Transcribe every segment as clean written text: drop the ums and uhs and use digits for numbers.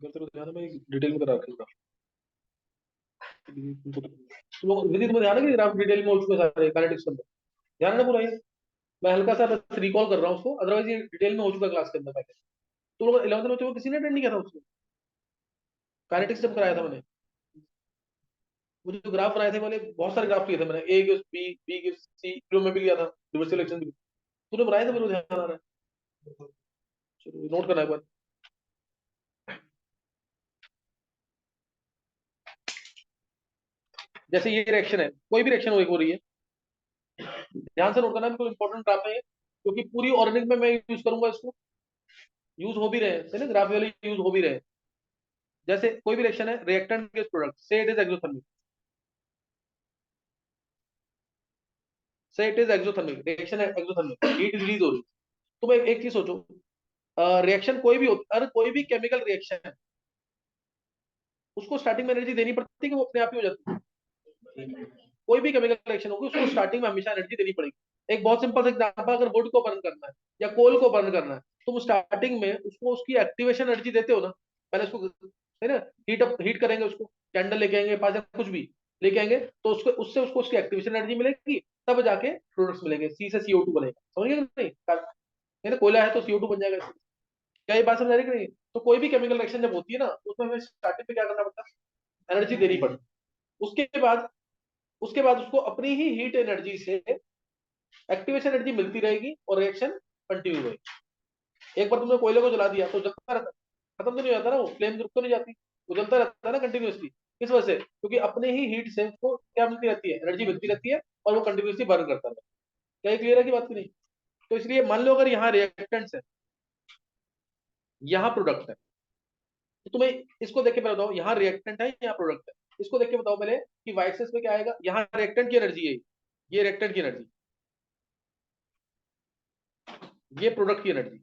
अगर तेरे को ध्यान है मैं डिटेल में करा रखूंगा। तुम लोग विधि तुम्हें ध्यान है कि ग्राफ डिटेल में हो चुके सारे काइनेटिक्स के अंदर, ध्यान है ना पूरा ये? मैं हल्का सा बस रिकॉल कर रहा हूँ उसको, अदरवाइज ये डिटेल में हो चुका क्लास के अंदर पहले। तुम लोग 11th में किसी ने अटेंड नहीं करा उसको? काइनेटिक्स जब कराया था मैंने, वो जो ग्राफ बनाए थे मैंने, बहुत सारे ग्राफ किए थे मैंने, A gives B, B gives C, जो मैं भी लिया था डिफरेंशियल इक्वेशन भी तूने बनाए थे, मेरे को ध्यान आ रहा है। चलो नोट करना एक बार। जैसे ये रिएक्शन है, कोई भी रिएक्शन हो रही है, ध्यान से नोट करना, बिल्कुल इंपॉर्टेंट ग्राफ है ये, क्योंकि पूरी ऑर्गेनिक में मैं यूज करूंगा इसको, यूज हो भी रहे हैं, है ना, ग्राफ वाले यूज हो भी रहे हैं। जैसे कोई भी रिएक्शन है, रिएक्टेंट के प्रोडक्ट, से इट इज एक्सोथर्मिक, से इट इज एक्सोथर्मिक, रिएक्शन है एक्सोथर्मिक, हीट रिलीज हो रही है। तुम एक चीज सोचो, रिएक्शन कोई भी होता, अगर कोई भी केमिकल रिएक्शन है, उसको स्टार्टिंग में एनर्जी देनी पड़ती है कि वो अपने आप ही हो जाती है? कोई भी केमिकल रिएक्शन होगी उसको स्टार्टिंग में हमेशा एनर्जी देनी पड़ेगी। एक बहुत सिंपल सा एग्जांपल, अगर वुड को बर्न करना है या कोल को बर्न करना है, तो वो स्टार्टिंग में उसको उसकी एक्टिवेशन एनर्जी देते हो ना, पहले उसको, है ना, हीट करेंगे उसको, कैंडल लेके आएंगे पास या कुछ भी लेके आएंगे, तो उसको उससे उसको उसकी एक्टिवेशन एनर्जी मिलेगी, तब जाके प्रोडक्ट्स मिलेंगे, सी से CO2 बनेगा, समझ गए कि नहीं? है ना, कोयला है तो CO2 बन जाएगा, क्या ये बात समझ आ रही है कि नहीं? तो कोई भी केमिकल रिएक्शन जब होती है ना, तो उसमें हमें स्टार्टिंग में क्या करना पड़ता है, एनर्जी देनी पड़ती है। उसके बाद उसको अपनी ही हीट एनर्जी से एक्टिवेशन एनर्जी मिलती रहेगी और रिएक्शन कंटिन्यू रहेगी। एक बार तुमने कोयले को जला दिया तो जलता रहता, खत्म तो नहीं होता ना, वो फ्लेम रुक तो नहीं जाती, वो जलता रहता है ना कंटिन्यूअसली। किस वजह से? क्योंकि अपने ही हीट से उसको क्या मिलती रहती है, एनर्जी मिलती रहती है, और वो कंटिन्यूअसली बर्न करता रहता है। क्या ये क्लियर है की बात की नहीं? तो इसलिए मान लो अगर यहाँ रिएक्टेंट्स है, यहाँ प्रोडक्ट है, तो तुम्हें इसको देख के पहले बताओ, यहाँ रिएक्टेंट है यहाँ प्रोडक्ट है, इसको देख के बताओ पहले कि वाई एक्सिस पे क्या आएगा, यहाँ रिएक्टेंट की एनर्जी है, ये रिएक्टेंट की एनर्जी, ये प्रोडक्ट की एनर्जी,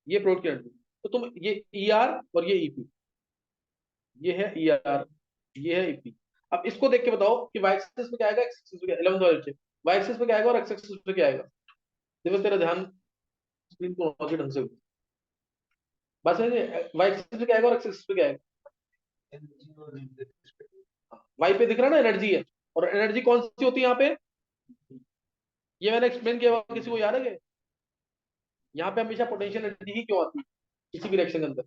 ये प्रोडक्ट की एनर्जी। तो तुम ये ER और ये EP, ये है ER, ये है EP। अब इसको देख के बताओ कि वाई एक्सिस पे क्या आएगा, एक्स एक्सिस पे क्या, 11th वाले से वाई एक्सिस पे क्या आएगा और एक्स एक्सिस पे क्या आएगा। देखो तेरा ध्यान स्क्रीन को होना चाहिए ढंग से, बस वाई एक्सिस पे क्या आएगा और एक्स एक्सिस पे क्या आएगा। वाई पे दिख रहा है ना, एनर्जी है, और एनर्जी कौन सी होती है यहाँ पे, ये मैंने एक्सप्लेन किया, किसी को याद है क्या? यहाँ पे हमेशा पोटेंशियल एनर्जी ही क्यों आती है किसी भी रिएक्शन के अंदर,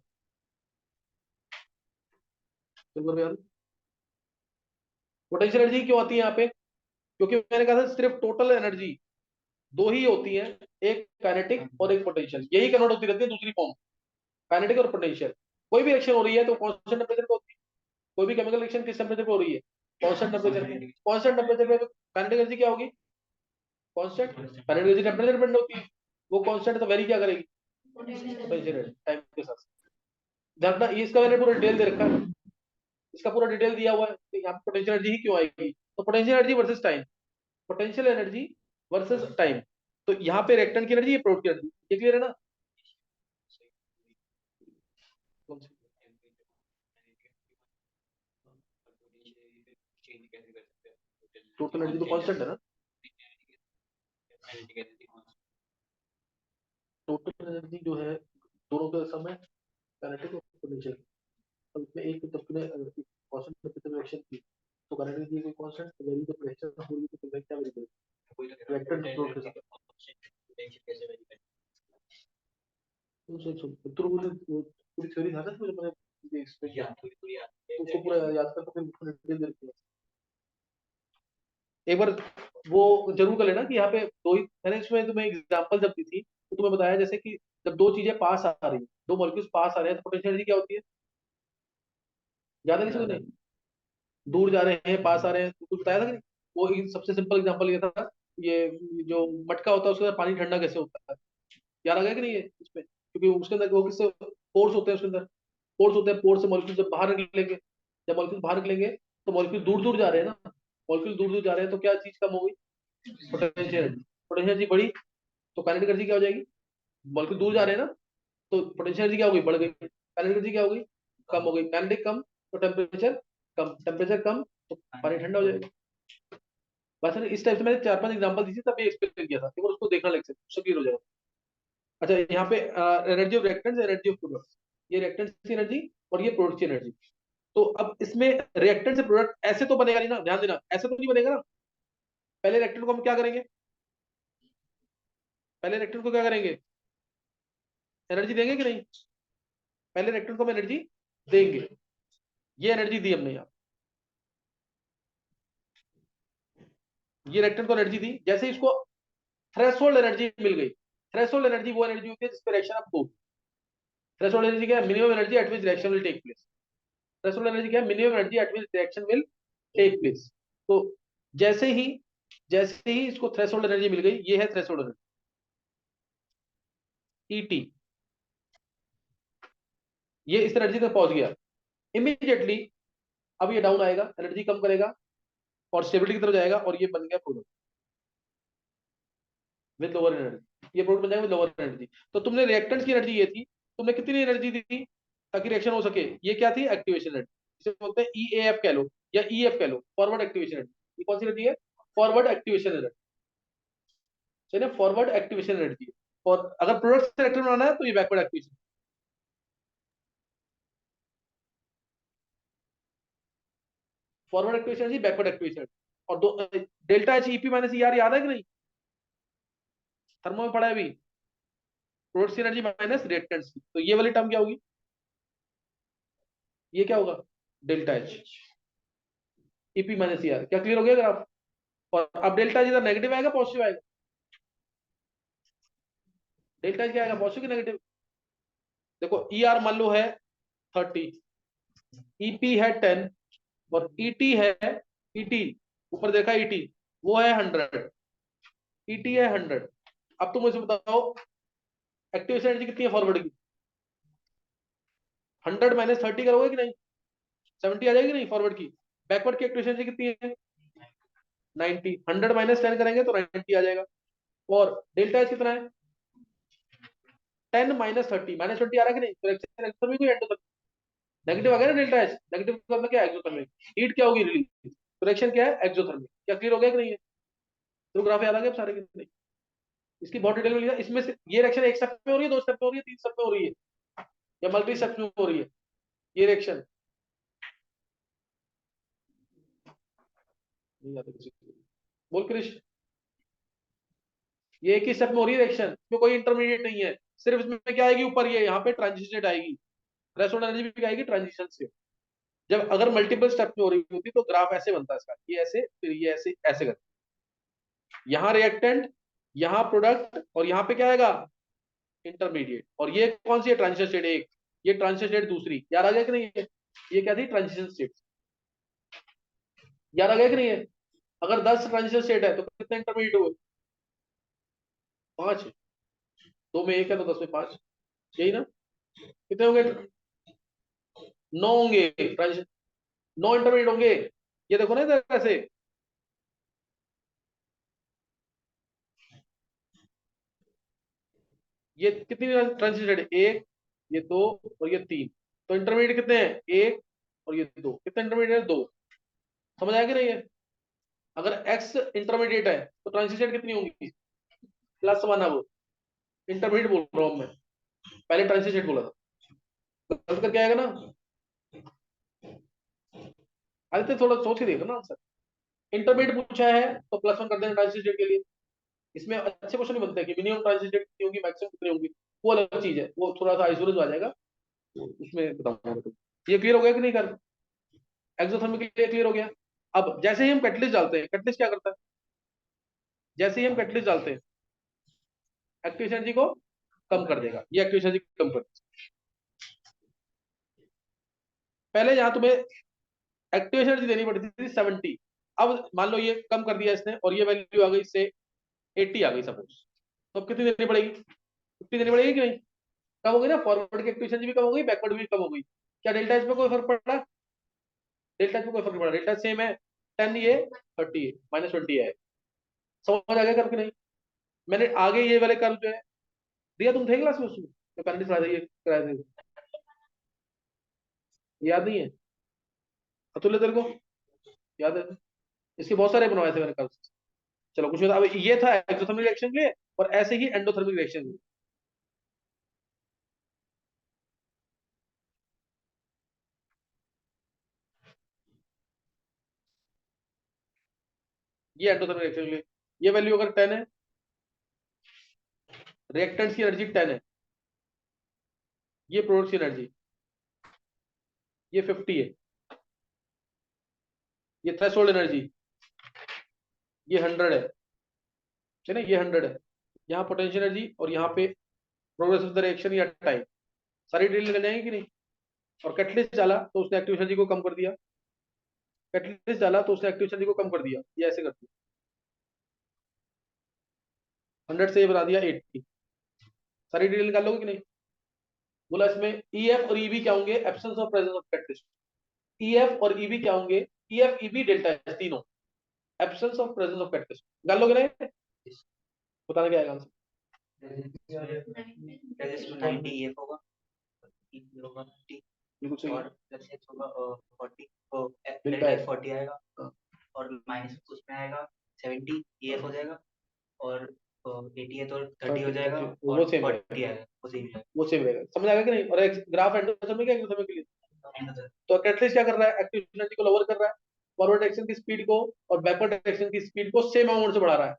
पोटेंशियल एनर्जी क्यों आती है यहाँ पे? क्योंकि मैंने कहा था सिर्फ टोटल एनर्जी दो ही होती है, एक काइनेटिक और एक पोटेंशियल, यही कन्वर्ट होती रहती है दूसरी फॉर्म, काइनेटिक और पोटेंशियल। कोई भी रिएक्शन हो रही है तो कांस्टेंट टेम्परेचर पे होती है, कोई भी केमिकल रिएक्शन किस टेम्परेचर पे हो रही है, कांस्टेंट टेम्परेचर पे। कांस्टेंट टेम्परेचर पे काइनेटिक एनर्जी क्या होगी, constant, kinetic energy temperature depend होती है, वो कांस्टेंट तो वेरी क्या करेगी, पोटेंशियल टाइम के साथ। ध्यान रखना, ये इसका मैंने पूरा डिटेल दे रखा है, इसका पूरा डिटेल दिया हुआ है कि यहाँ पे पोटेंशियल एनर्जी ही क्यों आएगी, तो potential energy versus time, potential energy versus time. तो यहाँ पे रिएक्टेंट की एनर्जी, ये प्रोडक्ट की एनर्जी, ये क्लियर है ना? टोटल एनर्जी तो कांस्टेंट है ना, टोटल एनर्जी जो है दोनों का सम है, काइनेटिक और पोटेंशियल। अब इसमें एक तुमने कांस्टेंट टेम्परेचर रिएक्शन की, तो काइनेटिक की कोई कांस्टेंट वेरी तो प्रेशर हो रही है, तो क्या वेरी करेगी, रिएक्टेंट फ्लो के साथ। तो तो मुझे पूरी थ्योरी था ना, मुझे मैंने एक्सप्लेन किया, तो उसको पूरा याद कर, तो फिर उसको डिटेल दे रखी है। एक बार वो जरूर कर लेना कि यहाँ पे दो ही, मैंने इसमें तुम्हें एग्जांपल जब दी थी तो तुम्हें बताया जैसे कि जब दो चीजें पास आ रही हैं, दो मॉलिक्यूल्स पास आ रहे हैं, तो पोटेंशियल एनर्जी क्या होती है, याद है किसी को नहीं? दूर जा रहे हैं पास आ रहे हैं, तो कुछ बताया था कि नहीं? वो सबसे सिंपल एग्जांपल ये था, ये जो मटका होता है उसके अंदर पानी ठंडा कैसे होता है, याद आ गया कि नहीं है इसमें? क्योंकि उसके अंदर वो किससे, पोर्स होते हैं उसके अंदर, पोर्स होते हैं, पोर्स से मॉलिक्यूल जब बाहर निकलेंगे, जब मॉलिक्यूल बाहर निकलेंगे तो मॉलिक्यूल दूर दूर जा रहे हैं ना, मॉलिक्यूल दूर दूर जा रहे हैं, तो क्या चीज कम हो गई, पोटेंशियल एनर्जी, पोटेंशियल एनर्जी बढ़ी, तो काइनेटिक एनर्जी क्या हो जाएगी, मॉलिक्यूल दूर जा रहे हैं ना, तो पोटेंशियल एनर्जी क्या हो गई, बढ़ गई, काइनेटिक एनर्जी क्या हो गई, कम हो गई, काइनेटिक कम तो टेम्परेचर कम, टेम्परेचर कम तो पानी ठंडा हो जाएगा। बस इस टाइप से मैंने चार पांच एग्जांपल दी थी, तब ये एक्सप्लेन किया था, एक बार उसको देखना, लेक्चर उससे क्लियर हो जाएगा। अच्छा, यहाँ पे energy of reactants, energy of products, ये रिएक्टेंट की एनर्जी और ये प्रोडक्ट की एनर्जी। तो अब इसमें रिएक्टेंट से प्रोडक्ट ऐसे तो बनेगा नहीं ना, ध्यान देना, ऐसे तो नहीं बनेगा ना। पहले रिएक्टेंट को हम क्या करेंगे, पहले रिएक्टेंट को क्या करेंगे, एनर्जी देंगे कि नहीं? पहले रिएक्टेंट को हम एनर्जी देंगे। ये एनर्जी दी हमने यहाँ, ये रिएक्टेंट को एनर्जी दी। जैसे इसको थ्रेशोल्ड एनर्जी मिल गई, थ्रेशोल्ड एनर्जी वो एनर्जी होती है जिस पे रिएक्शन आप हो। थ्रेशोल्ड एनर्जी क्या है, minimum energy at which reaction will take place. Threshold energy क्या है, minimum energy at which reaction will take place. तो जैसे ही जैसे ही इसको थ्रेशोल्ड एनर्जी मिल गई, ये है थ्रेशोल्ड एनर्जी ईटी, ये इस एनर्जी तक पहुंच गया। इमीडिएटली अब ये डाउन आएगा, एनर्जी कम करेगा और स्टेबिलिटी की तरफ जाएगा, और ये बन गया प्रोडक्ट विद लोअर एनर्जी। ये प्रोडक्ट बन जाएगा विद लोअर एनर्जी। तो तुमने रिएक्टेंट्स की एनर्जी ये थी, तुमने कितनी एनर्जी दी ताकि रिएक्शन हो सके? ये क्या थी, एक्टिवेशन एनर्जी, इसे बोलते हैं ईएएफ कह लो या ईएफ कह लो, फॉरवर्ड एक्टिवेशन एनर्जी। ये कौन सी एनर्जी है, फॉरवर्ड एक्टिवेशन एनर्जी। चलिए, फॉरवर्ड एक्टिवेशन एनर्जी। और अगर प्रोडक्ट से रिएक्टर बनाना है तो ये backward activation. Forward activation energy, backward activation. और दो delta H EP minus ER याद है कि नहीं, थर्मो में पढ़ा है अभी। प्रोडक्ट की एनर्जी माइनस रिएक्टेंट्स की, तो ये वाली टर्म क्या होगी, ये क्या होगा, delta H EP minus ER. क्या क्लियर हो गया ग्राफ? और अब डेल्टा इधर नेगेटिव आएगा पॉजिटिव आएगा, डेल्टा क्या आएगा, पॉजिटिव की नेगेटिव? देखो ई आर मान लो है 30, ईपी है 10, और ईटी है, ईटी ऊपर देखा ईटी, वो है 100, ईटी है 100। अब तुम मुझे बताओ एक्टिवेशन एनर्जी कितनी है फॉरवर्ड की, 100 माइनस 30 करोगे कि नहीं, 70 आ जाएगी नहीं फॉरवर्ड की। बैकवर्ड की एक्टिवेशन एनर्जी कितनी है, 90, 100 माइनस 10 करेंगे तो 90 आ जाएगा। और डेल्टा एच कितना है, 10 माइनस 30, माइनस 20 आ रहा है कि नहीं, तो एक्सेलरेशन भी कोई एंडोथर्मिक, नेगेटिव आ गया ना डेल्टा एच, नेगेटिव का मतलब क्या है, एक्सोथर्मिक। हीट क्या होगी, रिलीज। रिएक्शन क्या है, एक्सोथर्मिक। क्या क्लियर हो गया कि नहीं है? तो ग्राफ याद आ गया सारे के नहीं? इसकी बहुत डिटेल में लिखा, इसमें से ये रिएक्शन एक स्टेप में हो रही है, दो स्टेप में हो रही है, तीन स्टेप में हो रही है, या मल्टी स्टेप में हो रही है ये रिएक्शन? नहीं आता किसी को। बोल कृष्ण, ये एक ही स्टेप में हो रही है रिएक्शन, इसमें कोई इंटरमीडिएट नहीं है। सिर्फ इसमें क्या आएगी ऊपर, ये यहाँ पे ट्रांजिशन स्टेट आएगी, थ्रेशोल्ड एनर्जी भी आएगी ट्रांजिशन से। जब अगर मल्टीपल स्टेप में हो रही होती तो ग्राफ ऐसे बनता है इसका, ये ऐसे, फिर ये ऐसे, ऐसे कर, यहाँ रिएक्टेंट, यहाँ प्रोडक्ट, और यहाँ पे क्या आएगा, इंटरमीडिएट। और ये कौन सी है, ट्रांजिशन स्टेट एक, ये ट्रांजिशन स्टेट दूसरी। याद आ गया कि नहीं है? ये क्या थी, ट्रांजिशन स्टेट। याद आ गया कि नहीं है? अगर 10 ट्रांजिशन स्टेट है तो कितने इंटरमीडिएट हुए, 5। दो में एक है तो 10 में 5, यही ना? कितने होंगे, 9 होंगे ट्रांजिशन, 9 इंटरमीडिएट होंगे। ये देखो ना इधर ऐसे, ये कितनी ट्रांजिशन स्टेट है, एक, ये दो, और ये तीन। तो इंटरमीडिएट कितने हैं, एक और ये दो, कितने इंटरमीडिएट है, दो। समझ आया कि नहीं है? अगर एक्स इंटरमीडिएट है तो ट्रांजिशन स्टेट कितनी होंगी, +1। अब इंटरमीडिएट बोल रहा हूं मैं, पहले ट्रांजिशन स्टेट बोला था, गलत करके आएगा ना। आदित्य थोड़ा सोच के देखो ना आंसर। इंटरमीडिएट पूछा है तो +1 कर देना ट्रांजिशन स्टेट के लिए। इसमें अच्छे क्वेश्चन नहीं बनते कि मिनिमम ट्रांजिशन स्टेट कितनी होगी, मैक्सिमम कितनी होगी, वो अलग चीज है, वो थोड़ा सा आइसोलेट आ जाएगा, तो उसमें बताऊंगा मैं तुमको। ये क्लियर हो गया कि नहीं कर, एक्सोथर्मिक के लिए क्लियर हो गया। अब जैसे ही हम कैटलिस्ट डालते हैं, कैटलिस्ट क्या करता है, जैसे ही हम कैटलिस्ट डालते हैं एक्टिवेशन एनर्जी को कम कर देगा, ये एक्टिवेशन एनर्जी कम कर देगा। पहले यहाँ तुम्हें एक्टिवेशन एनर्जी देनी पड़ती थी 70, अब मान लो ये कम कर दिया इसने और ये वैल्यू आ गई इससे 80 आ गई सपोज, तो अब कितनी देनी पड़ेगी, 50 देनी पड़ेगी कि नहीं? कम हो गई ना, फॉरवर्ड की एक्टिवेशन भी कम हो गई, बैकवर्ड भी कम हो गई। क्या डेल्टा एच में कोई फर्क पड़ रहा है, डेल्टा एच में कोई फर्क नहीं पड़ रहा, डेल्टा सेम है, 10 ये 30 है, -20 है। समझ आ गया कर कि नहीं? मैंने आगे ये वाले कर्व जो है दिया, तुम थे क्लास में उसमें, तो करंट कराया थे, याद नहीं है? अतुल्य तेरे को याद है? इसके बहुत सारे बनवाए थे मैंने कर्व। चलो कुछ अब ये था एक्सोथर्मिक रिएक्शन के लिए, और ऐसे ही एंडोथर्मिक रिएक्शन के लिए। ये एंडोथर्मिक रिएक्शन के लिए। ये वैल्यू अगर 10 है, रिएक्टेंट्स की एनर्जी 10 है, ये प्रोडक्ट की एनर्जी ये 50 है, ये थ्रेशोल्ड एनर्जी ये 100 है ना, ये 100 है। यहाँ पोटेंशियल एनर्जी और यहाँ पे प्रोग्रेस ऑफ द रिएक्शन या टाइम, सारी डिटेल निकल जाएंगे कि नहीं। और कैटलिस्ट डाला तो उसने एक्टिव एनर्जी को कम कर दिया, कैटलिस्ट डाला तो उसने एक्टिव एनर्जी को कम कर दिया, ये ऐसे कर दिया, 100 से ये बना दिया 80। सारी डिटेल निकाल लोगे कि नहीं। बोला इसमें ईएफ और ईबी क्या होंगे, absence of presence of catalyst. EF और ईबी क्या होंगे, ईएफ ईबी डेल्टा एच तीनों absence of presence of catalyst. निकाल लोगे ना, बताना क्या आएगा आंसर। बिल्कुल सही और है। प्लस एक्स होगा 40 तो डेल्टा डेल्टा एच 40 आएगा, हाँ, और माइनस उसमें आएगा 70 ईएफ हो जाएगा, और 80 है तो 30 हो जाएगा, वो और सेम 40 रहेगा, आएगा, वो सेम रहेगा। वो सेम रहेगा। समझ आ गया कि नहीं। और ग्राफ एंडोथर्मिक है एक्सोथर्मिक के लिए। तो कैटलिस्ट क्या कर रहा है, एक्टिव एनर्जी को लोअर कर रहा है, फॉरवर्ड एक्शन की स्पीड को और बैकवर्ड एक्शन की स्पीड को सेम अमाउंट से बढ़ा रहा है।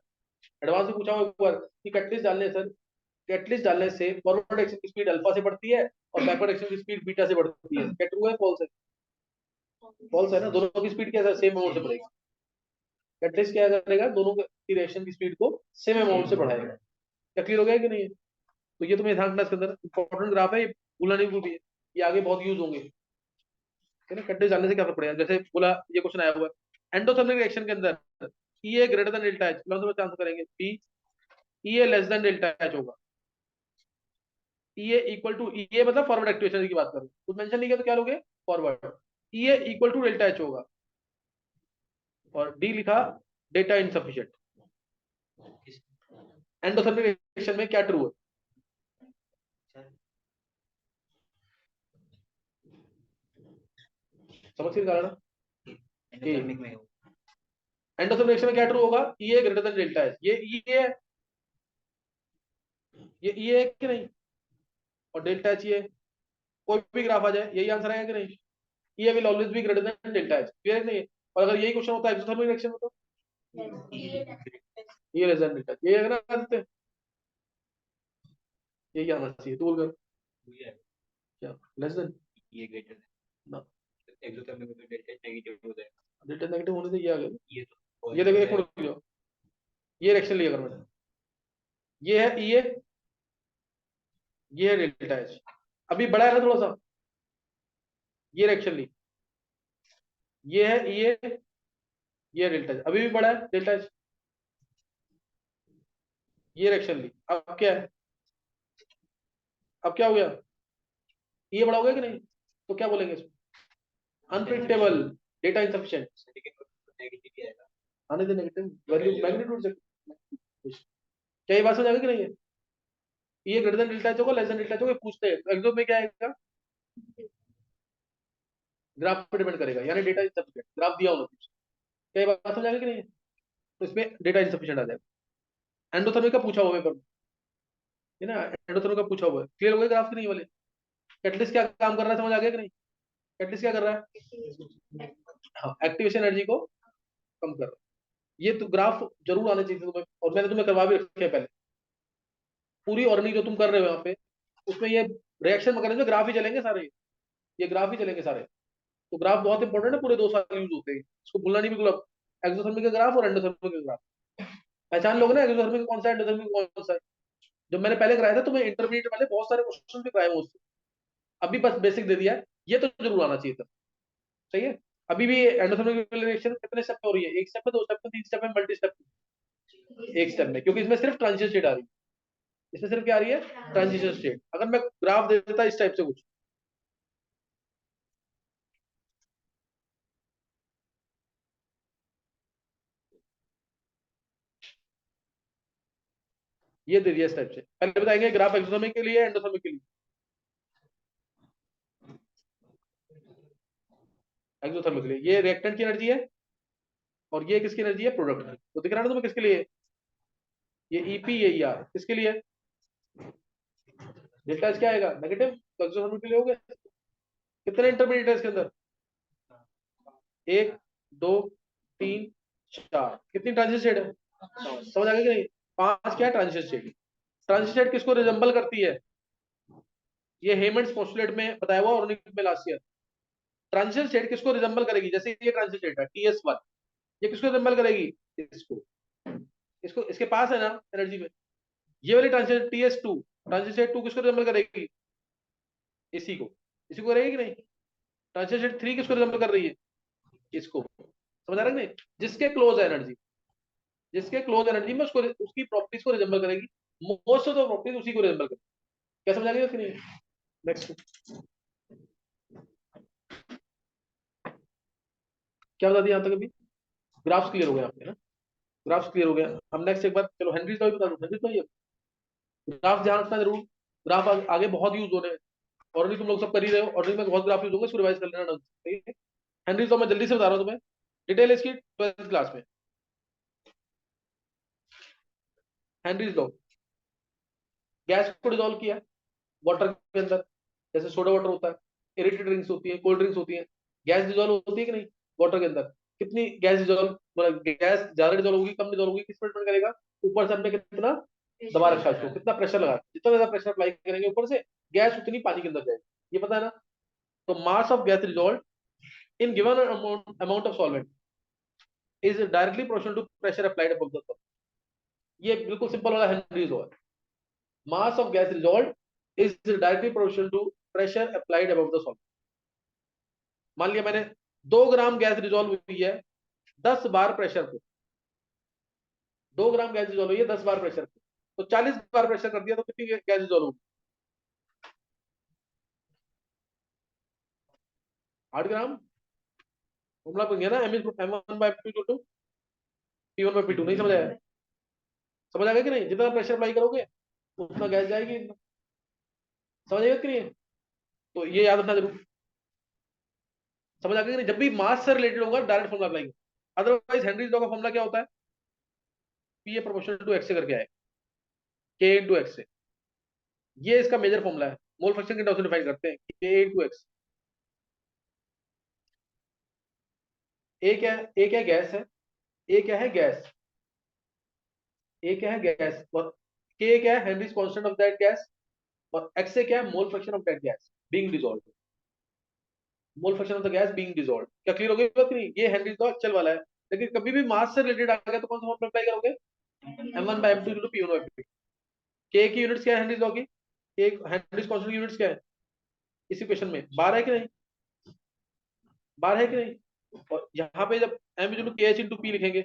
एडवांस में पूछा हुआ एक बार कि कैटलिस्ट डालने सर, कैटलिस्ट डालने से फॉरवर्ड एक्शन की स्पीड अल्फा से बढ़ती है और बैकवर्ड एक्शन की स्पीड बीटा से बढ़ती है, क्या ट्रू है फॉल्स है। फॉल्स है ना, दोनों की स्पीड क्या है, सेम अमाउंट से बढ़ेगी। कैटलिस्ट क्या करेगा, दोनों की रिएक्शन की स्पीड को सेम अमाउंट से बढ़ाएगा। क्या क्लियर हो गया कि नहीं। तो ये तुम्हें ध्यान रखना, इसके अंदर इंपॉर्टेंट ग्राफ है, ये भूलना नहीं भी है, ये आगे बहुत यूज होंगे, है ना। कैटलिस्ट डालने से क्या फर्क पड़ेगा, जैसे बोला ये क्वेश्चन आया हुआ है एंडोथर्मिक रिएक्शन के अंदर ई ए ग्रेटर देन डेल्टा एच, तो चांस करेंगे बी, ई ए लेस देन डेल्टा एच होगा। ई ए इक्वल टू, ई ए मतलब फॉरवर्ड एक्टिवेशन की बात करूं, कुछ मेंशन नहीं किया तो क्या लोगे forward, E a equal to delta H होगा, और डी लिखा डेटा इनसफिशिएंट। एंडोथर्मिक रिएक्शन में क्या ट्रू है, समझ के कारण एंडोथर्मिक में एंडोथर्मिक रिएक्शन में क्या ट्रू होगा, ई ए ग्रेटर देन डेल्टा एच। ये ई ए है, ये ई ए कि नहीं, और डेल्टा एच ये, कोई भी ग्राफ आ जाए यही आंसर आएगा कि नहीं। ये will always be greater than delta H, clear नहीं है। और अगर यही क्वेश्चन होता है एक्सोथर्मिक रिएक्शन में तो ये लेस देन डेल्टा, ये अगर आ देते यही आना चाहिए, तो बोल कर क्या लेस देन, ये ग्रेटर ना एक्सोथर्मिक में डेल्टा नेगेटिव हो जाएगा, डेल्टा नेगेटिव होने से ये आ गया। ये तो ये देखो एक मिनट लियो, ये रिएक्शन लिया अगर मैंने, ये है ई ए, ये है डेल्टा एच, अभी बड़ा है ना थोड़ा सा, ये रिएक्शन ली, ये है ई ए, ये डेल्टा एच, अभी भी बड़ा है डेल्टा एच, ये रिएक्शन ली, अब क्या है, अब क्या हो गया, ये बड़ा हो गया कि नहीं, तो क्या बोलेंगे इसमें, अनप्रिडिक्टेबल, डेटा इनसफिशिएंट, नेगेटिव आएगा। आने दे नेगेटिव वैल्यू मैग्नीट्यूड से। क्या ये बात समझ आ गई कि नहीं है। ये ग्रेटर देन डेल्टा एच होगा, लेस देन डेल्टा एच होगा, पूछते हैं तो एग्जाम में क्या आएगा, ग्राफ पे डिपेंड करेगा, यानी डेटा इनसफिशिएंट, ग्राफ दिया होना चाहिए। क्या ये बात समझ आ गई कि नहीं है? तो इसमें डेटा इनसफिशिएंट आ जाएगा। एंडोथर्मिक का पूछा हुआ है पेपर में, है ना, एंडोथर्मिक का पूछा हुआ है, क्लियर हो गया ग्राफ की नहीं वाले। कैटलिस्ट क्या काम कर रहा है, समझ आ गया कि नहीं। कैटलिस्ट क्या कर रहा है, हाँ एक्टिवेशन एनर्जी को कम कर रहा है। ये तो ग्राफ जरूर आने चाहिए तुम्हें, और मैंने तुम्हें करवा भी रखे हैं पहले, पूरी अर्निंग जो तुम कर रहे हो यहाँ पे, उसमें ये रिएक्शन मैकेनिज्म ग्राफ ही चलेंगे सारे, ये ग्राफ ही चलेंगे सारे। तो ग्राफ बहुत इंपॉर्टेंट है, पूरे 2 साल यूज होते हैं, इसको भूलना नहीं बिल्कुल। एक्सोथर्मिक का ग्राफ और एंडोथर्मिक का ग्राफ पहचान लोगे ना, एक्सोथर्मिक कौन सा है, एंडोथर्मिक कौन सा है। जब मैंने पहले कराया था, तुम्हें इंटरमीडिएट वाले बहुत सारे क्वेश्चन भी कराए हुए उससे, अभी बस बेसिक दे दिया है, ये तो जरूर आना चाहिए था। सही है। अभी भी एंडोथर्मिक रिएक्शन कितने स्टेप पे हो रही है, एक स्टेप में, 2 स्टेप में, 3 स्टेप में, मल्टी स्टेप में, एक स्टेप में, क्योंकि इसमें सिर्फ ट्रांजिशन स्टेट आ रही है, इसमें सिर्फ क्या आ रही है, ट्रांजिशन स्टेट। अगर मैं ग्राफ दे देता इस टाइप से कुछ, ये दे दिया इस टाइप से, पहले बताएंगे ग्राफ एक्सोथर्मिक के लिए, एंडोथर्मिक के लिए। एक्सोथर्मिक के लिए ये रिएक्टेंट की एनर्जी है, और ये किसकी एनर्जी है, प्रोडक्ट की। तो दिख रहा है ना तुम्हें किसके लिए, ये ईपी, ये ईआर किसके लिए, डेल्टा एच क्या आएगा नेगेटिव, तो एक्सोथर्मिक के लिए हो गया। कितने इंटरमीडिएट है इसके अंदर, 1 2 3 4 कितनी ट्रांजिशन स्टेट है? समझ आ गया कि नहीं? 5 क्या है ट्रांजिशन स्टेट। ट्रांजिशन स्टेट किसको रिजेंबल करती है? ये हेमंड्स पोस्टुलेट में बताया हुआ और में लास्ट ईयर। ट्रांजिशन स्टेट किसको रिजेंबल करेगी? जैसे ये ट्रांजिशन स्टेट है TS1, ये किसको रिजेंबल करेगी? इसको। इसको इसके पास है ना एनर्जी में। ये वाली ट्रांजिशन TS2, ट्रांजिशन स्टेट 2 किसको रिजेंबल करेगी? इसी को करेगी कि नहीं? ट्रांजिशन स्टेट 3 किसको रिजेंबल कर रही है? इसको। समझ आ रहा है कि नहीं? जिसके क्लोज एनर्जी, जिसके क्लोज एनर्जी में उसको उसकी प्रॉपर्टीज को रिजेंबल करेगी। मोस्ट ऑफ द प्रॉपर्टीज उसी को रिजेंबल करेगी। क्या समझ आ गया कि नहीं? नेक्स्ट क्या बता दिया यहाँ तक? अभी ग्राफ्स क्लियर हो गए आपके ना? ग्राफ्स क्लियर हो गया। हम नेक्स्ट एक बार चलो हेनरीज लॉ भी बता दो। हेनरीज लॉ ये ग्राफ ध्यान रखना जरूर। ग्राफ आगे बहुत यूज हो रहे हैं। ऑलरेडी तुम लोग सब कर ही रहे हो। ऑलरेडी में बहुत ग्राफ यूज होंगे, इसको रिवाइज कर लेना ढंग से, ठीक है? हेनरीज लॉ मैं जल्दी से बता रहा हूँ तुम्हें, डिटेल इसकी 12th क्लास में। हेनरीज लॉ, गैस को डिजोल्व किया वाटर के अंदर, जैसे सोडा वाटर होता है, इरिटेड ड्रिंक्स होती है, कोल्ड ड्रिंक्स होती है, गैस डिजोल्व होती है कि नहीं वाटर के अंदर? कितनी गैस डिजोल्व, मतलब गैस ज्यादा डिजोल्व होगी कम डिजोल्व होगी, किस पर डिपेंड करेगा? ऊपर से हमने कितना दबा रखा है इसको, कितना प्रेशर लगा, जितना ज्यादा प्रेशर अप्लाई करेंगे ऊपर से, गैस उतनी पानी के अंदर जाएगी, ये पता है ना? तो mass of gas dissolve in given amount of solvent is directly proportional to pressure applied above the solvent. ये बिल्कुल सिंपल वाला हेनरीज लॉ है। Mass of gas dissolve is directly proportional to pressure applied above the solvent. मान लिया मैंने 2 ग्राम gas dissolve हुई है 10 बार pressure पे, 2 ग्राम गैस डिजोल्व हुई है 10 बार प्रेशर पे, तो 40 बार प्रेशर कर दिया तो कितनी गैस डिजोल्व होगी? 8 ग्राम। फॉर्मूला बन गया ना, M1/P2 P1/P2। नहीं समझ आया? समझ आ गया कि नहीं? जितना प्रेशर अप्लाई करोगे उतना गैस जाएगी। समझ आएगा कि नहीं? तो ये याद रखना जरूर। समझ आ गया कि नहीं? जब भी मास से रिलेटेड होगा डायरेक्ट फॉर्मूला अप्लाई करो। अदरवाइज हेनरीज लॉ का फॉर्मूला क्या होता है? P a proportional to x से करके आए, K इंटू एक्स से। ये इसका मेजर फॉर्मूला है। मोल फ्रैक्शन के टर्म्स में डिफाइन करते हैं, K इंटू एक्स। ए क्या है? ए क्या गैस है? ए क्या है? गैस। ए क्या है? गैस। और के क्या है? Henrys constant of that gas. और एक्स से क्या है? Mole fraction of that gas being dissolved. Mole fraction of the gas being dissolved. क्या क्लियर हो गई बात कि नहीं? ये हेनरीज लॉ चल वाला है। लेकिन कभी भी मास से रिलेटेड आ गया तो कौन सा फॉर्मूला अप्लाई करोगे? M1/M2 P1/P2। के की यूनिट्स क्या है हेनरीज लॉ की? के हेनरीज कांस्टेंट की यूनिट्स क्या है इसी क्वेश्चन में? बार है कि नहीं? बार है कि नहीं? और यहाँ पे जब M/KH/P लिखेंगे,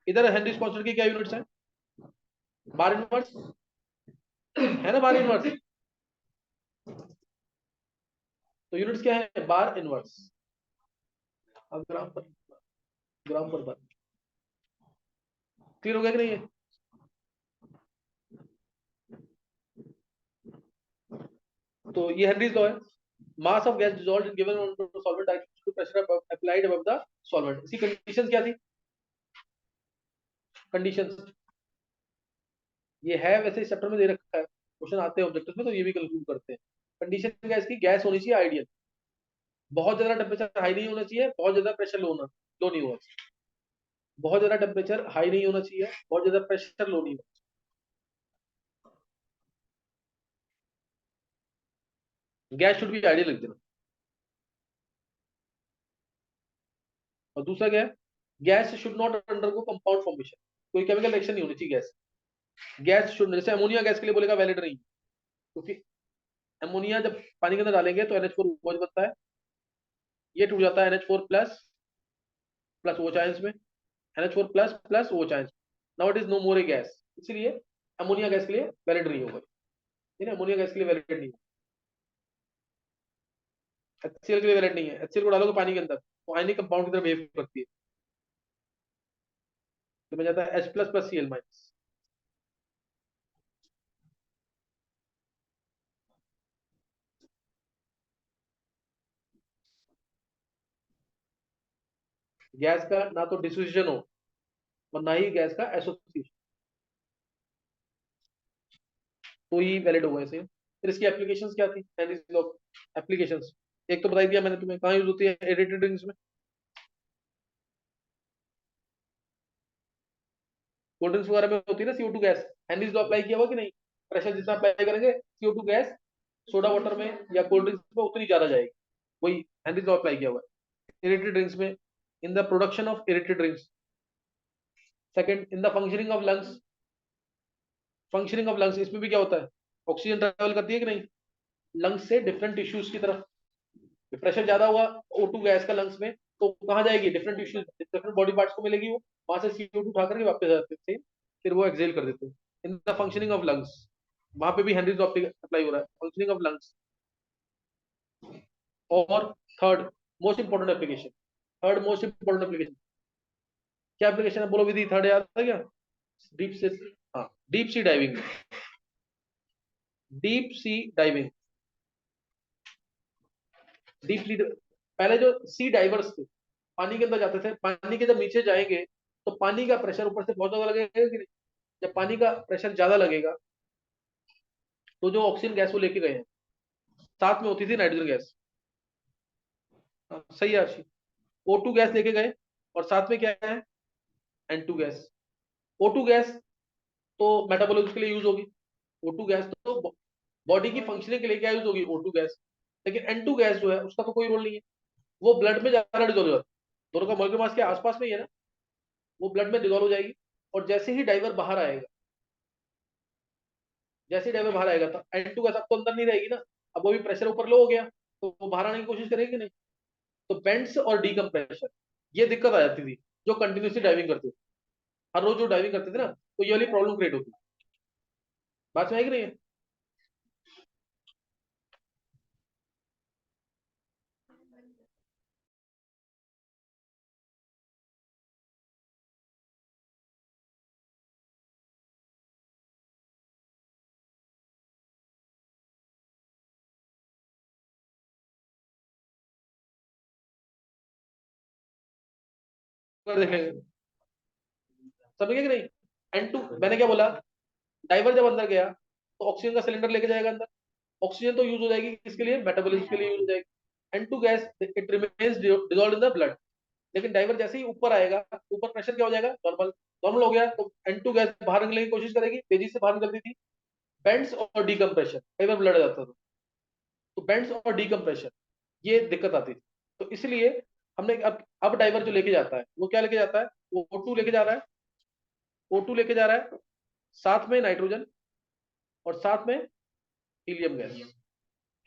इधर हेनरीज कांस्टेंट की क्या यूनिट्स है? बार इनवर्स है ना, बार इनवर्स। तो यूनिट्स क्या है? बार इनवर्स। अब ग्राम पर बार। क्लियर हो गया कि नहीं है? तो ये हेनरीज लॉ है। Mass of gas dissolved in given solvent directly to pressure applied above the solvent. इसकी कंडीशंस क्या थी? कंडीशंस ये है, वैसे इस चैप्टर में दे रखा है, क्वेश्चन आते हैं ऑब्जेक्टिव में तो ये भी कंक्लूड करते हैं। कंडीशन क्या है इसकी? गैस होनी चाहिए आइडियल, बहुत ज्यादा टेम्परेचर हाई नहीं होना चाहिए, बहुत ज्यादा प्रेशर लो नहीं होना चाहिए। बहुत ज्यादा टेम्परेचर हाई नहीं होना चाहिए, बहुत ज्यादा प्रेशर लो नहीं होना चाहिए। गैस शुड बी आइडियल लिख देना। और दूसरा क्या है? Gas should not undergo compound formation, कोई केमिकल रिएक्शन नहीं होनी चाहिए गैस। गैस शुड, जैसे अमोनिया गैस के लिए बोलेगा वैलिड नहीं, क्योंकि अमोनिया जब पानी के अंदर डालेंगे तो NH4 OH बनता है, ये टूट जाता है NH4 plus plus OH ions में, NH4 plus plus OH ions. Now it is no more a gas, इसलिए अमोनिया गैस के लिए वैलिड नहीं होगा। ठीक है, अमोनिया गैस के लिए वैलिड नहीं है। HCl के लिए वैलिड नहीं है। HCl को डालोगे पानी के अंदर तो आयनिक कंपाउंड की तरह बिहेव करती है, तो बन जाता है H++Cl-। गैस का ना तो डिसोसिएशन हो और ना ही गैस का एसोसिएशन, तो ही वैलिड होगा ऐसे। फिर इसकी एप्लीकेशंस क्या थी? एप्लीकेशंस एक तो बताई दिया मैंने तुम्हें, कहाँ यूज होती है? एडिटेड ड्रिंक्स में। कोल्ड ड्रिंक्स वगैरह में होती है ना CO2 gas, Henry's law apply किया हुआ कि नहीं? प्रेशर जितना अप्लाई करेंगे CO2 गैस सोडा वाटर में या कोल्ड ड्रिंक्स में उतनी ज्यादा जाएगी, वही हेनरीज लॉ अप्लाई किया हुआ है इरेटेड ड्रिंक्स में, in the production of aerated drinks. Second, in the functioning of lungs, functioning of lungs, इसमें भी क्या होता है, ऑक्सीजन ट्रेवल करती है कि नहीं लंग्स से डिफरेंट टिश्यूज की तरफ। प्रेशर ज्यादा हुआ O2 गैस का लंग्स में, तो कहाँ जाएगी, different tissues, different body parts को मिलेगी, वो वहां से CO2 उठा करके वापस आते थे, फिर वो एक्सेल कर देते हैं। इन द फंक्शनिंग ऑफ लंग्स, वहां पे भी हेनरीज अप्लाई हो रहा है, फंक्शनिंग ऑफ लंग्स। और third most important application, third most important application क्या एप्लीकेशन है, बोलो विधि, थर्ड याद है क्या? डीप से, हाँ deep sea diving, deep sea diving, deep sea, पहले जो सी डाइवर्स थे पानी के अंदर जाते थे, पानी के जब नीचे जाएंगे तो पानी का प्रेशर ऊपर से बहुत ज्यादा लगेगा कि नहीं? जब पानी का प्रेशर ज्यादा लगेगा तो जो ऑक्सीजन गैस वो लेके गए हैं, साथ में होती थी नाइट्रोजन गैस। हाँ, सही है आशी, O2 गैस लेके गए और साथ में क्या है, N2 गैस। O2 गैस तो मेटाबॉलिज्म के लिए यूज होगी, O2 गैस तो बॉडी की फंक्शनिंग के लिए क्या यूज होगी, O2 गैस। लेकिन N2 गैस जो है उसका तो कोई रोल नहीं है, वो ब्लड में ज्यादा डिजोल्व हो जाता है, दोनों का मॉलिक्यूलर मास के आसपास में ही है ना, वो ब्लड में डिजोल्व हो जाएगी। और जैसे ही डाइवर बाहर आएगा, जैसे ही डाइवर बाहर आएगा तो N2 गैस अब तो अंदर नहीं रहेगी ना, अब वो भी प्रेशर ऊपर लो हो गया तो वो बाहर आने की कोशिश करेगी नहीं, तो बेंड्स और डीकम्प्रेशन, ये दिक्कत आ जाती थी जो कंटिन्यूसली डाइविंग करते थे, हर रोज जो डाइविंग करते थे ना, तो ये वाली प्रॉब्लम क्रिएट होती है। बात में आई कि नहीं है? देख लेंगे, समझ गए कि नहीं? N2 मैंने क्या बोला, डाइवर जब अंदर गया तो ऑक्सीजन का सिलेंडर लेके जाएगा अंदर, ऑक्सीजन तो यूज हो जाएगी किसके लिए, मेटाबॉलिज्म के लिए यूज हो जाएगी। N2 gas it remains dissolved in the blood, लेकिन डाइवर जैसे ही ऊपर आएगा, ऊपर प्रेशर क्या हो जाएगा, नॉर्मल, नॉर्मल हो गया तो N2 गैस बाहर निकलने की कोशिश करेगी, तेजी से बाहर निकलती थी। बेंड्स और डीकम्प्रेशन, कई बार ब्लड जाता था, तो बेंड्स और डीकम्प्रेशन ये दिक्कत आती थी। तो इसलिए हमने अब डाइवर जो लेके जाता है वो क्या लेके जाता है, वो O2 लेके जा रहा है, O2 लेके जा रहा है, साथ में नाइट्रोजन और साथ में हीलियम गैस।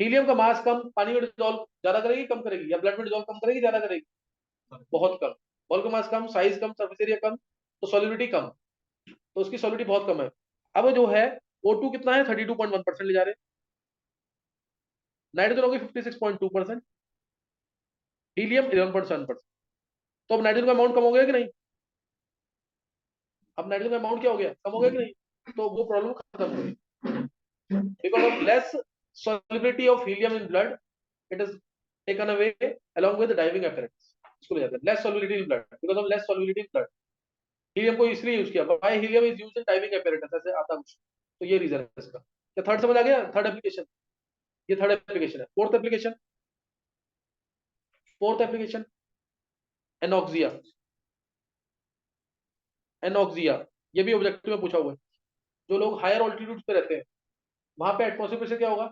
हीलियम का मास कम, पानी में डिजोल्व ज्यादा करेगी कम करेगी, या ब्लड में डिजोल्व कम करेगी ज्यादा करेगी, बहुत कम। बॉल का मास कम, साइज कम, सरफेस एरिया कम, तो सॉलिबिलिटी कम, तो उसकी सॉलिबिलिटी बहुत कम है। अब जो है O2 कितना है, 32.1% ले जा रहे हैं, नाइट्रोजन होगी 56.2%, हीलियम 11.7%। तो अब नाइट्रोजन का अमाउंट कम हो गया कि नहीं, अब नाइट्रोजन का अमाउंट क्या हो गया, कम हो गया कि नहीं, तो वो प्रॉब्लम खत्म हो गई। Because of less solubility of helium in blood, it is taken away along with the diving apparatus, इसको ले जाते हैं less solubility in blood, because of less solubility in blood। Helium को इसलिए यूज किया, why helium is used in diving apparatus, ऐसे आता कुछ, तो ये रीजन है इसका। क्या थर्ड समझ आ गया, थर्ड एप्लीकेशन, ये थर्ड एप्लीकेशन है। Fourth application, fourth application anoxia, anoxia, ये भी ऑब्जेक्टिव में पूछा हुआ है। जो लोग हायर ऑल्टीट्यूड पे रहते हैं वहां पे एटमॉस्फेयर प्रेशर क्या होगा,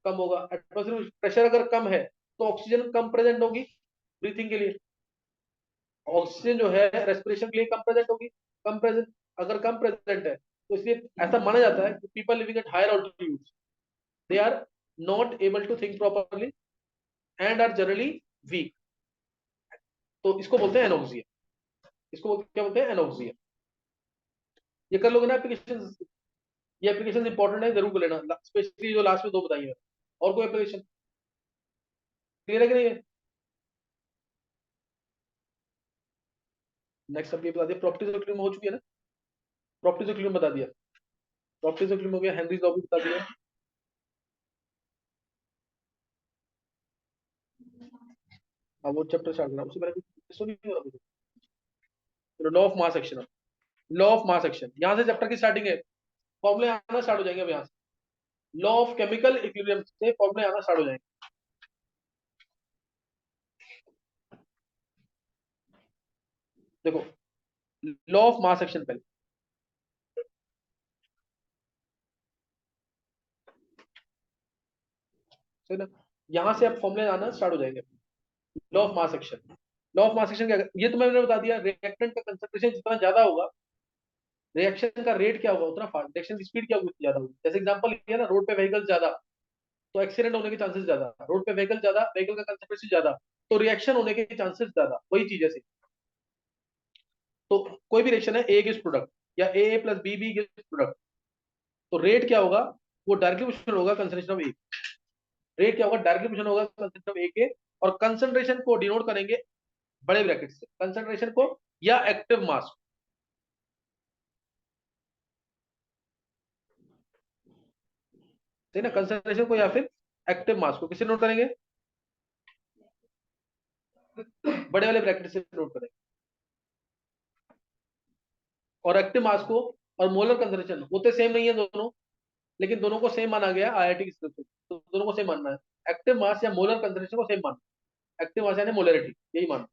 कम होगा, एटमॉस्फेयर प्रेशर अगर कम है तो ऑक्सीजन कम प्रेजेंट होगी ब्रीथिंग के लिए, ऑक्सीजन जो है रेस्पिरेशन के लिए कम प्रेजेंट होगी, कम प्रेजेंट, अगर कम प्रेजेंट है तो इसलिए ऐसा माना जाता है कि people living at higher altitude they are not able to think properly and are generally weak, तो इसको बोलते हैं एनोक्सिया, इसको क्या बोलते हैं, एनोक्सिया। ये कर लोगे ना एप्लीकेशन, ये एप्लीकेशन इंपॉर्टेंट है, जरूर कर लेना, स्पेशली जो लास्ट में दो बताई है। और कोई एप्लीकेशन क्लियर है कि नहीं है? नेक्स्ट अब ये बता दिया, प्रॉपर्टीज ऑफ क्लीन हो चुकी है ना, प्रॉपर्टीज ऑफ क्लीन बता दिया, प्रॉपर्टीज ऑफ क्लीन हो गया, हेनरीज लॉ भी बता दिया। अब वो चैप्टर स्टार्ट करना, उससे पहले कुछ नहीं हो रहा, law of mass action, law of mass action, यहां से चैप्टर की स्टार्टिंग है, फॉर्मूले आना स्टार्ट हो जाएंगे अब यहाँ से, लॉ ऑफ केमिकल इक्विलिब्रियम से फॉर्मूले आना स्टार्ट हो जाएंगे। देखो लॉ ऑफ मास एक्शन पहले, है ना। यहाँ से अब फॉर्मूले आना स्टार्ट हो जाएंगे। Law of mass action, law of mass action क्या, ये तो मैंने बता दिया, रिएक्टेंट का कंसंट्रेशन जितना ज्यादा होगा, रिएक्शन का रेट क्या होगा उतना फास्ट, रिएक्शन की स्पीड क्या होगी उतनी ज्यादा होगी। जैसे एग्जांपल लिया ना, रोड पे व्हीकल ज्यादा तो एक्सीडेंट होने के चांसेस ज्यादा, रोड पे व्हीकल ज्यादा, व्हीकल का कंसंट्रेशन ज्यादा, तो रिएक्शन होने के चांसेस ज्यादा, वही चीज है। तो कोई भी रिएक्शन है, ए गिव्स प्रोडक्ट या A plus B B gives product, तो रेट क्या होगा, वो डायरेक्टली प्रोपोर्शनल होगा कंसंट्रेशन ऑफ ए। रेट क्या होगा, डायरेक्टली प्रोपोर्शनल होगा कंसंट्रेशन ऑफ ए के, और कंसंट्रेशन को डिनोट करेंगे बड़े ब्रैकेट से, कंसंट्रेशन को या एक्टिव मास, ठीक है ना, कंसंट्रेशन को या फिर एक्टिव मास को किसे नोट करेंगे, बड़े वाले ब्रैकेट से नोट करेंगे। और एक्टिव मास को और मोलर कंसंट्रेशन होते सेम नहीं है दोनों, लेकिन दोनों को सेम माना गया आईआईटी की तरफ से, तो दोनों को सेम मानना है। एक्टिव मास या मोलर कंसंट्रेशन को सेम मानना, एक्टिव मास यानी मोलरिटी, यही मानना।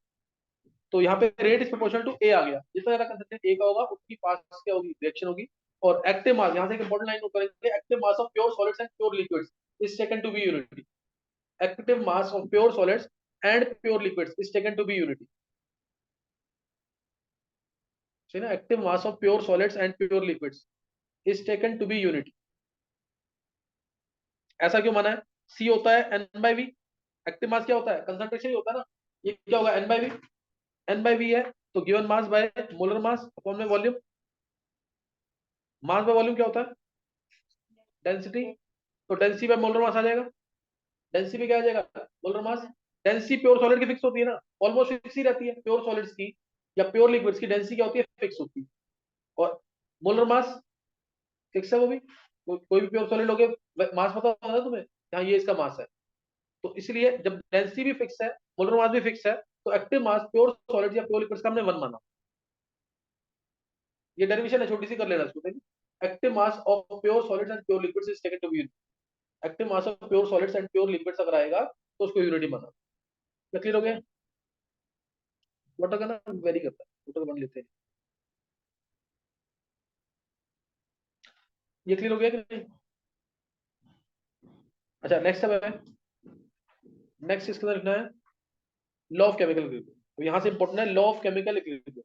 तो यहाँ पे रेट इज प्रोपोर्शनल टू ए आ गया, जितना ज्यादा कंसंट्रेशन ए का होगा उतनी फास्ट क्या होगी, रिएक्शन होगी। और एक्टिव मास, यहाँ से एक इंपॉर्टेंट लाइन नोट करेंगे, active mass of pure solids and pure liquids is taken to be unity. Active mass of pure solids and pure liquids is taken to be unity, ठीक है ना, active mass of pure solids and pure liquids is taken to be unity. ऐसा क्यों माना है, C होता है n by V, active mass क्या होता है, कंसंट्रेशन ही होता है ना, ये क्या होगा n by V, n by V है, तो given mass by molar mass upon में वॉल्यूम, मास बाय वॉल्यूम क्या होता है, डेंसिटी, तो डेंसिटी बाय मोलर मास आ जाएगा, डेंसिटी पे क्या आ जाएगा, molar mass. Density pure solid की फिक्स होती है ना, ऑलमोस्ट फिक्स ही रहती है, प्योर सॉलिड्स की या प्योर लिक्विड्स की डेंसिटी क्या होती है, फिक्स होती है। और मोलर मास फिक्स है वो भी, कोई भी प्योर सॉलिड हो गया, मास पता होता है तुम्हें, यहाँ ये इसका मास है। तो इसलिए जब डेंसिटी भी फिक्स है, मोलर मास भी फिक्स है, तो एक्टिव मास प्योर सॉलिड या प्योर लिक्विड्स का हमने वन माना। ये डेरिवेशन है, छोटी सी कर लेना इसको। Active mass of pure solids and pure liquids is taken to be, active mass of pure solids and pure liquids अगर आएगा तो उसको यूनिटी माना। क्लियर हो गया, वाटर का ना वेरी करता है, वाटर का बन लेते हैं। ये क्लियर हो गया कि नहीं। अच्छा नेक्स्ट है, नेक्स्ट इसके अंदर लिखना है लॉ ऑफ केमिकल इक्विलिब्रियम। तो यहां से इंपॉर्टेंट है law of chemical equilibrium.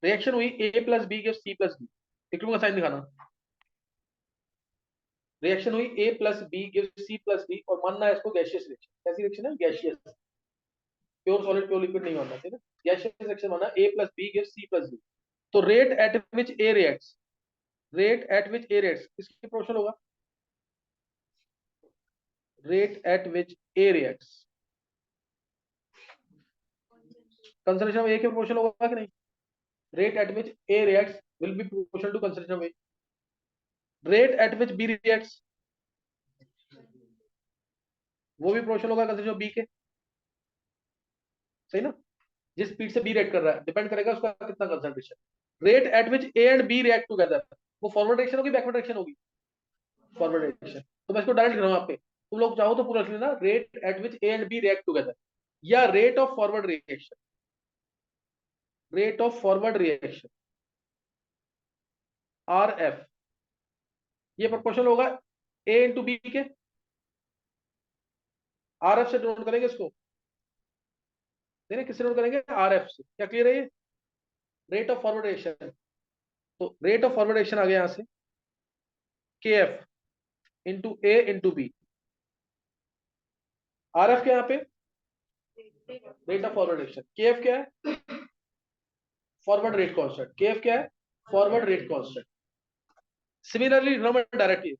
Reaction हुई A plus B gives C plus B, equilibrium का साइन दिखाना। रिएक्शन हुई A plus B gives C plus B, और मानना है इसको गैसियस रिएक्शन। कैसी रिएक्शन है, gaseous, pure solid pure liquid नहीं मानना, ठीक है, गैसियस रिएक्शन माना, A plus B gives C plus B. तो rate at which A reacts, rate at which A reacts किसके प्रोपोर्शनल होगा, rate at which A reacts concentration of A के proportional होगा कि नहीं, rate at which A reacts will be proportional to concentration of A. Rate at which B reacts, वो भी proportional होगा concentration of B के, सही ना, जिस स्पीड से बी रिएक्ट कर रहा है डिपेंड करेगा उसका कितना concentration. Rate at which A and B react together, वो फॉरवर्ड डायरेक्शन होगी बैकवर्ड डायरेक्शन होगी, फॉरवर्ड डायरेक्शन। तो मैं इसको डायरेक्ट लिख रहा हूँ आप पे, तुम लोग चाहो तो पूरा लिख लेना, rate at which A and B react together, या rate of forward reaction, rate of forward reaction R F, ये प्रोपोर्शनल होगा ए इंटू बी के, आर एफ से नोट करेंगे इसको, नहीं किससे नोट करेंगे, आर एफ से। क्या क्लियर है ये, रेट ऑफ फॉरवर्ड रिएक्शन। तो रेट ऑफ फॉरवर्ड रिएक्शन आ गया यहाँ से K f into A into B, R f क्या यहाँ पे, rate of forward reaction, K f क्या है, forward rate constant, K f क्या है, forward rate constant. Similarly directly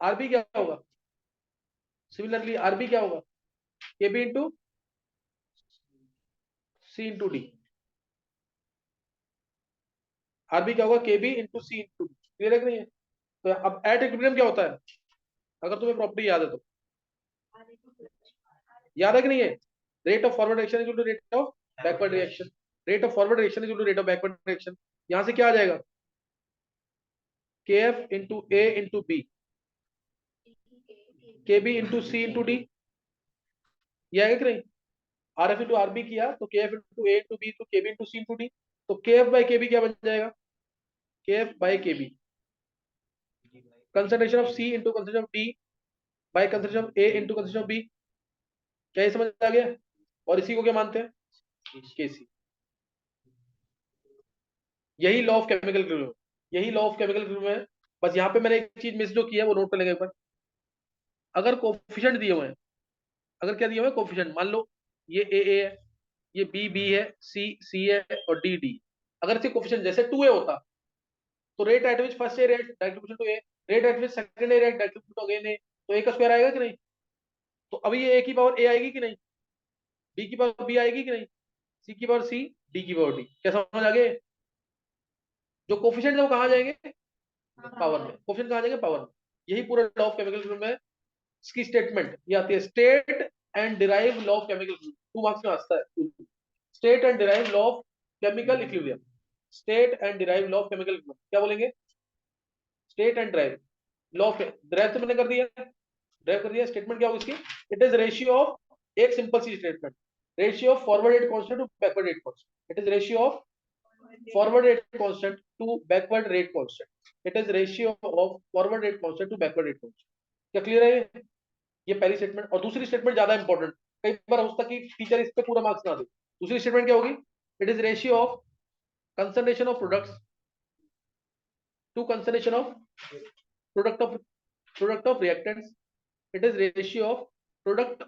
R B क्या होगा, सिमिलरली आरबी क्या होगा, K B into C into D, R B क्या होगा, K B into C into D. Clear है कि नहीं है। तो अब एट इक्विलिब्रियम क्या होता है, अगर तुम्हें प्रॉपर्टी याद है तो, याद है कि नहीं है, rate of forward reaction equal to rate of backward reaction, rate of forward reaction equal to rate of backward reaction. यहां से क्या आ जाएगा, K f into A into B, K B into C into D, ये आएगा कि नहीं। R f into R B किया तो K f into A into B into K B into C into D, तो K f by K B क्या बन जाएगा, K f by K B concentration of C into concentration of D by concentration of A into concentration of B. क्या ये समझ आ गया? और इसी को क्या मानते हैं, केसी। यही लॉ ऑफ केमिकल इक्विलिब्रियम, यही लॉ ऑफ केमिकल इक्विलिब्रियम है। बस यहाँ पे मैंने एक चीज मिस जो की है वो नोट कर लेंगे एक बार। अगर कोफिशिएंट दिए हुए हैं, अगर क्या दिए हुए हैं कोफिशिएंट, मान लो ये ए है, ये बी है, सी है और डी। अगर इसके कोफिशिएंट जैसे 2a होता तो rate at which first A rate direct to A, rate at which second A rate direct to again A, तो ए का स्क्वायर आएगा कि नहीं? तो अभी ये ए की पावर ए आएगी कि नहीं, बी की पावर बी आएगी कि नहीं, सी की पावर सी, डी की पावर डी। क्या समझ आ गए? जो कोफिशिएंट है वो कहाँ जाएंगे, पावर में। कोफिशिएंट कहाँ जाएंगे, पावर में। यही पूरा लॉ ऑफ केमिकल में इसकी स्टेटमेंट ये आती है, state and derive law of chemical, 2 marks में आता है। State and derive law of chemical equilibrium, state and derive law of chemical equilibrium, क्या बोलेंगे, state and drive law of drive तो मैंने कर दिया, ड्राइव कर दिया। स्टेटमेंट क्या होगी इसकी, इट इज रेशियो ऑफ, एक सिंपल सी statement, ratio of forward rate constant to backward rate constant, it is ratio of forward rate constant to backward rate constant, it is ratio of forward rate constant to backward rate constant. क्या clear है ये पहली statement. और दूसरी statement ज्यादा important, कई बार होता है कि टीचर इस पे पूरा मार्क्स ना दे। दूसरी स्टेटमेंट क्या होगी, it is ratio of concentration of products to concentration of product of reactants, it is ratio of product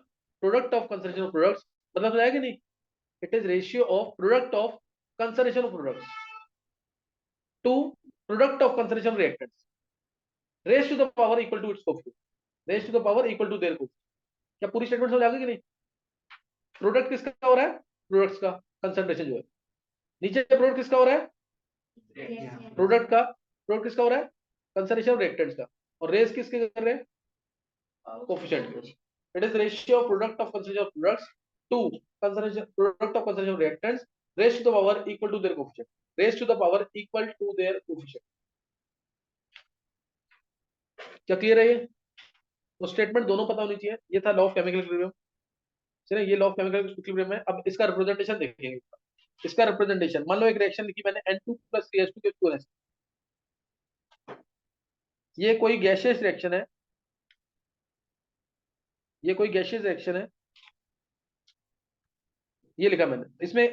of concentration of products. मतलब समझ आया कि नहीं, it is ratio of product of concentration of products to product of concentration of reactants, raise to the power equal to its coefficient, raise to the power equal to their coefficient. क्या पूरी statement समझ आ गई कि नहीं? Product किसका हो रहा है, प्रोडक्ट्स का कंसंट्रेशन जो है, नीचे प्रोडक्ट किसका हो रहा है, प्रोडक्ट किसका हो रहा है, कंसंट्रेशन ऑफ रिएक्टेंट्स का, और रेस किसके कर रहे हैं, कोफिशिएंट के। It is ratio of product of concentration of products to concentration product of concentration of reactants, raise to the power equal to their coefficient, raise to the power equal to their coefficient. क्या clear है ये? तो statement दोनों पता होनी चाहिए। ये था लॉ ऑफ केमिकल इक्विलिब्रियम, चलिए ये लॉ ऑफ केमिकल इक्विलिब्रियम है। अब इसका रिप्रेजेंटेशन देखेंगे। इसका रिप्रेजेंटेशन, मान लो एक रिएक्शन लिखी मैंने N2 + 3H2 के 2 ये कोई गैसियस रिएक्शन है, ये कोई गैसियस रिएक्शन है, ये लिखा मैंने। इसमें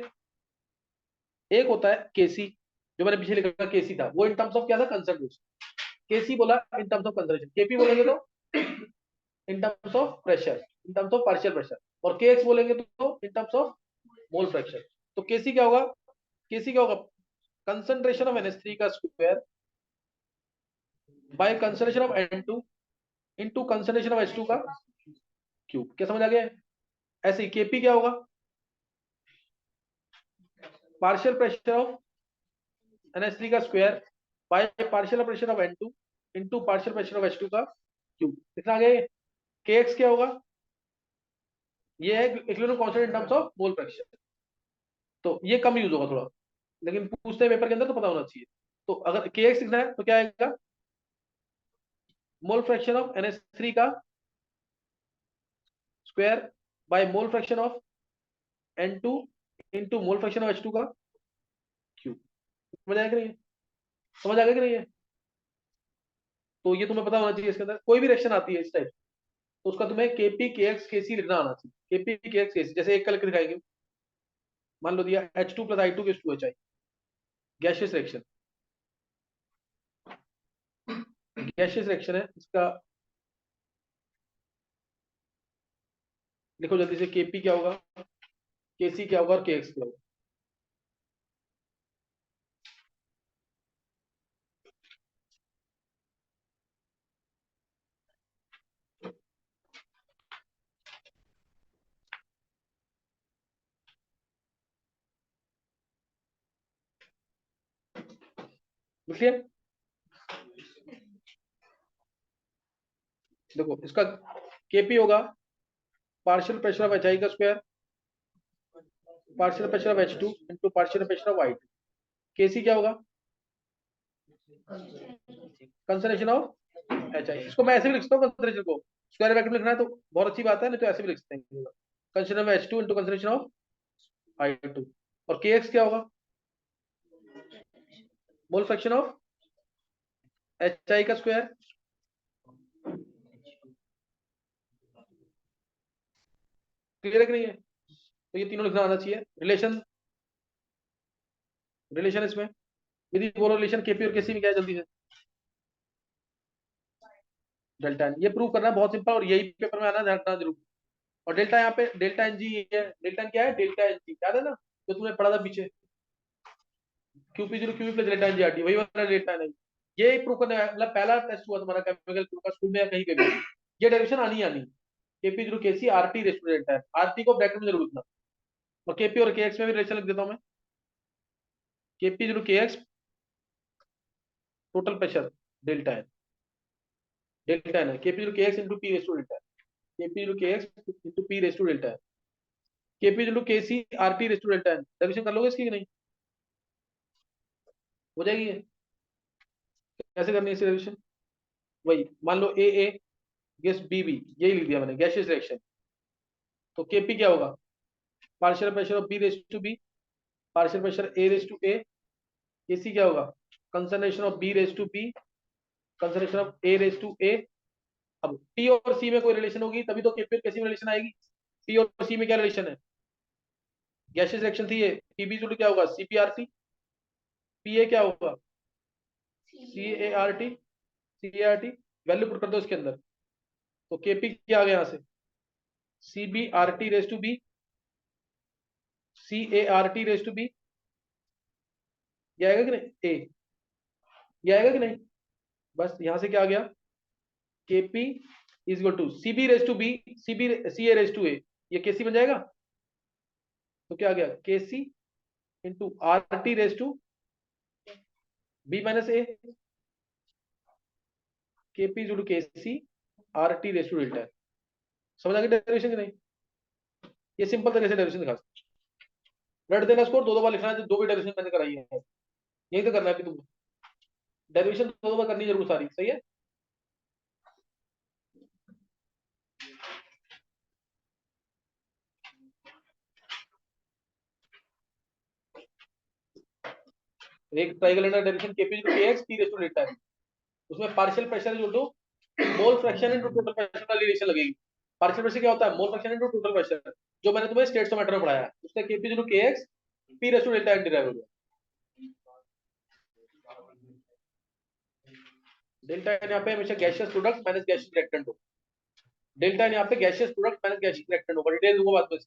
एक होता है केसी, जो मैंने पीछे लिखा केसी था, वो इन टर्म्स ऑफ क्या था, कंसंट्रेशन। केसी बोला in terms of concentration, KP बोलेंगे तो in terms of pressure, in terms of partial pressure, और केएक्स बोलेंगे तो in terms of mole fraction. तो केसी क्या होगा, केसी क्या होगा, कंसंट्रेशन ऑफ NH3 का square by concentration of N2 into concentration of H2 का क्यूब। क्या समझ आ गया? ऐसे ही केपी क्या होगा, पार्शियल प्रेशर ऑफ NH3 का square by partial pressure of N2 into partial pressure of H2 का क्यूब। कितना आ गया? केएक्स क्या होगा, ये है equilibrium constant in terms of mole fraction. तो ये कम यूज होगा थोड़ा, लेकिन पूछते हैं पेपर के अंदर तो पता होना चाहिए। तो अगर केएक्स लिखना है तो क्या आएगा, मोल फ्रैक्शन ऑफ NH3 का square by mole fraction of N2 into mole fraction of H2 का क्यूब। समझ आएगा कि नहीं, समझ आ गया कि नहीं है? तो ये तुम्हें पता होना चाहिए। इसके अंदर कोई भी रिएक्शन आती है इस टाइप, तो उसका तुम्हें केपी केएक्स केसी लिखना आना चाहिए। केपी केएक्स केसी, जैसे एक का लिख दिखाएंगे, मान लो दिया H2 + I2 के 2HI, gaseous reaction, gaseous reaction है इसका। लिखो जल्दी से, केपी क्या होगा, केसी क्या होगा और केएक्स क्या होगा। लिखिए, देखो इसका केपी होगा पार्शियल प्रेशर ऑफ HI का square partial pressure of H2 into partial pressure of I2। केसी क्या होगा, कंसंट्रेशन ऑफ HI। इसको मैं ऐसे भी लिख सकता हूँ, कंसंट्रेशन को स्क्वायर ब्रैकेट में लिखना है तो बहुत अच्छी बात है, नहीं तो ऐसे भी लिख सकते हैं। Concentration of H2 into concentration of I2, और Kx क्या होगा? मोल फ्रैक्शन ऑफ HI का स्क्वायर। क्लियर है कि नहीं है? तो ये तीनों लिखना आना चाहिए। रिलेशन, रिलेशन इसमें यदि बोलो रिलेशन केपी और केसी में क्या है, जल्दी से डेल्टा एन, ये प्रूव करना है, बहुत सिंपल, और यही पेपर में आना, ध्यान रखना जरूर। और डेल्टा यहाँ पे डेल्टा एन जी है, डेल्टा एन क्या है? डेल्टा एन जी याद है ना, जो तुमने पढ़ा था पीछे, Q P zero Q B plus delta n G R T, वही वाला डेल्टा एन। ये प्रूव करना है, मतलब पहला टेस्ट हुआ तुम्हारा केमिकल का स्कूल में या कहीं पे भी, ये डेरिवेशन आनी आनी, K P zero K C R T raised delta N, R T को ब्रैकेट में जरूर लिखना। और केपी और के एक्स में भी रिलेशन लिख देता हूँ मैं, K P zero K X total pressure delta N, delta N है K P zero K X into P raised delta N, K P zero K X into P raised delta N, K P into K C R T raised delta N. Derivation कर लोगे इसकी कि नहीं? हो जाएगी ये? कैसे करनी है इसे डेरिवेशन? वही मान लो ए ए गैस बी बी, यही लिख दिया मैंने, गैसियस रिएक्शन। तो केपी क्या होगा? Partial pressure of B raise to B, partial pressure A raise to A. K C क्या होगा? Concentration of B raise to B, concentration of A raise to A. अब टी और सी में कोई रिलेशन होगी तभी तो केपी और केसी में रिलेशन आएगी। टी और सी में क्या रिलेशन है? गैसियस रिएक्शन थी ये, पीबी जुड़ क्या होगा? सीपीआरटी। पीए क्या होगा? CART, CART वैल्यू पुट कर दो इसके अंदर। तो केपी क्या आ गया यहाँ से? CBRT raise to B, CART raise to B, ये आएगा कि नहीं? ए, ये आएगा कि नहीं? बस यहां से क्या आ गया? K P is equal to C B raise to B, C B C A raise to A, ये केसी बन जाएगा। तो क्या आ गया? K C into R T raise to B minus A, K P is to K C R T raise to delta. समझ आ गई डेरिवेशन की नहीं? ये सिंपल तरीके से डेरिवेशन दिखा सकते। रट देना स्कोर, दो दो बार लिखना है, जो भी डेरिवेशन मैंने कराई है यही तो करना है अभी तुमको, डेरिवेशन दो दो बार करनी जरूर सारी, सही है। एक triangle derivation K P is to K X T raise to delta है, उसमें partial pressure is to mole fraction into total pressure का रिलेशन लगेगी। पार्शियल प्रेशर क्या होता है? Mole fraction into total pressure, जो मैंने तुम्हें स्टेट्स ऑफ मैटर में पढ़ाया है, उसका K P is to K X P raise to delta derive हो गया। डेल्टा एन यहाँ पे हमेशा gaseous product minus gaseous reactant हो, डेल्टा एन यहाँ पे gaseous product minus gaseous reactant होगा, डिटेल दूंगा बाद में।